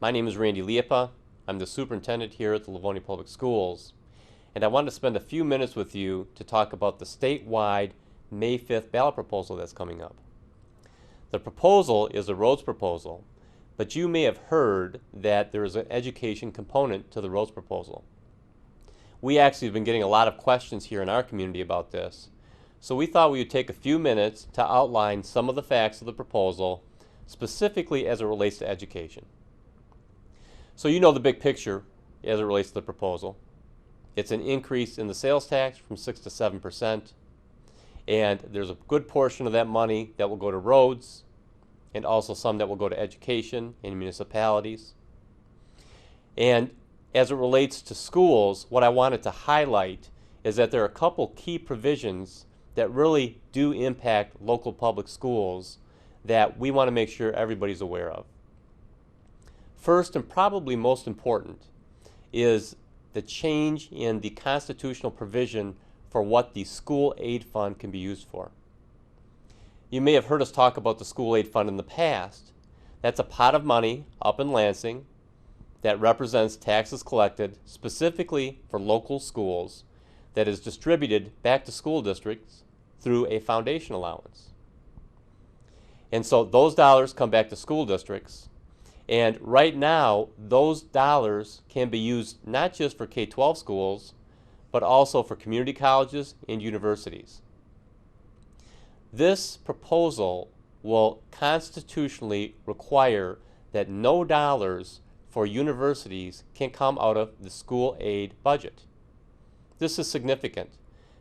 My name is Randy Liepa. I'm the superintendent here at the Livonia Public Schools, and I wanted to spend a few minutes with you to talk about the statewide May 5th ballot proposal that's coming up. The proposal is a roads proposal, but you may have heard that there is an education component to the roads proposal. We actually have been getting a lot of questions here in our community about this, so we thought we would take a few minutes to outline some of the facts of the proposal, specifically as it relates to education. So you know the big picture as it relates to the proposal. It's an increase in the sales tax from 6 to 7%, and there's a good portion of that money that will go to roads, and also some that will go to education in municipalities. And as it relates to schools, what I wanted to highlight is that there are a couple key provisions that really do impact local public schools that we want to make sure everybody's aware of. First, and probably most important, is the change in the constitutional provision for what the school aid fund can be used for. You may have heard us talk about the school aid fund in the past. That's a pot of money up in Lansing that represents taxes collected specifically for local schools that is distributed back to school districts through a foundation allowance. And so those dollars come back to school districts, and right now those dollars can be used not just for K-12 schools, but also for community colleges and universities. This proposal will constitutionally require that no dollars for universities can come out of the school aid budget. This is significant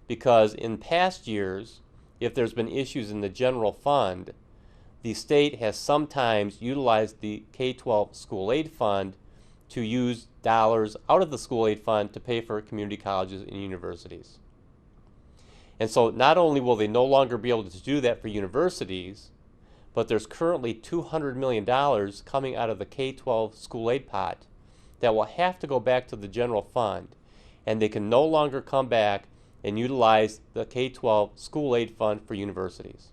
because in past years, if there's been issues in the general fund, the state has sometimes utilized the K-12 school aid fund to use dollars out of the school aid fund to pay for community colleges and universities. And so not only will they no longer be able to do that for universities, but there's currently $200 million coming out of the K-12 school aid pot that will have to go back to the general fund, and they can no longer come back and utilize the K-12 school aid fund for universities.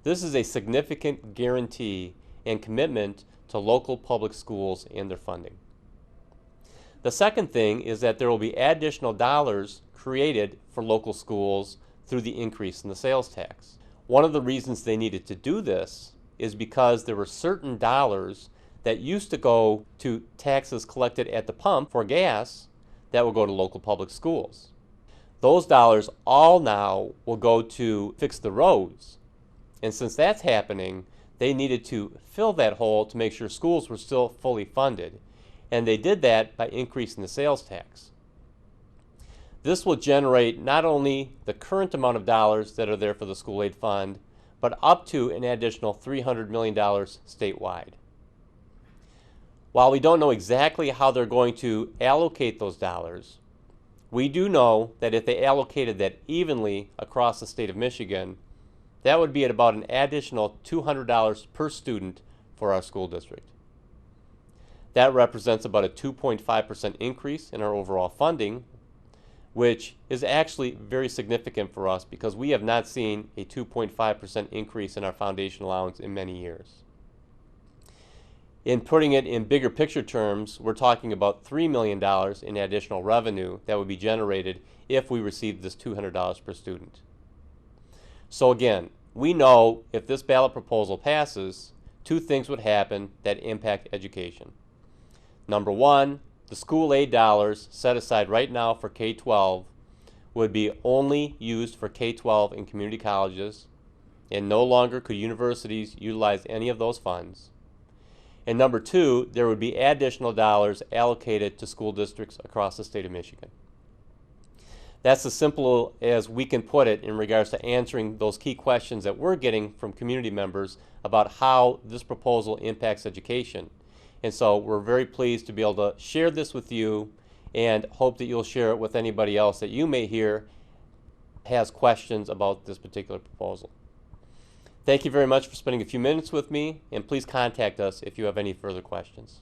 This is a significant guarantee and commitment to local public schools and their funding. The second thing is that there will be additional dollars created for local schools through the increase in the sales tax. One of the reasons they needed to do this is because there were certain dollars that used to go to taxes collected at the pump for gas that will go to local public schools. Those dollars all now will go to fix the roads. And since that's happening, they needed to fill that hole to make sure schools were still fully funded. And they did that by increasing the sales tax. This will generate not only the current amount of dollars that are there for the school aid fund, but up to an additional $300 million statewide. While we don't know exactly how they're going to allocate those dollars, we do know that if they allocated that evenly across the state of Michigan, that would be at about an additional $200 per student for our school district. That represents about a 2.5% increase in our overall funding, which is actually very significant for us because we have not seen a 2.5% increase in our foundation allowance in many years. In putting it in bigger picture terms, we're talking about $3 million in additional revenue that would be generated if we received this $200 per student. So again, we know if this ballot proposal passes, two things would happen that impact education. Number one, the school aid dollars set aside right now for K-12 would be only used for K-12 and community colleges, and no longer could universities utilize any of those funds. And number two, there would be additional dollars allocated to school districts across the state of Michigan. That's as simple as we can put it in regards to answering those key questions that we're getting from community members about how this proposal impacts education. And so we're very pleased to be able to share this with you and hope that you'll share it with anybody else that you may hear has questions about this particular proposal. Thank you very much for spending a few minutes with me, and please contact us if you have any further questions.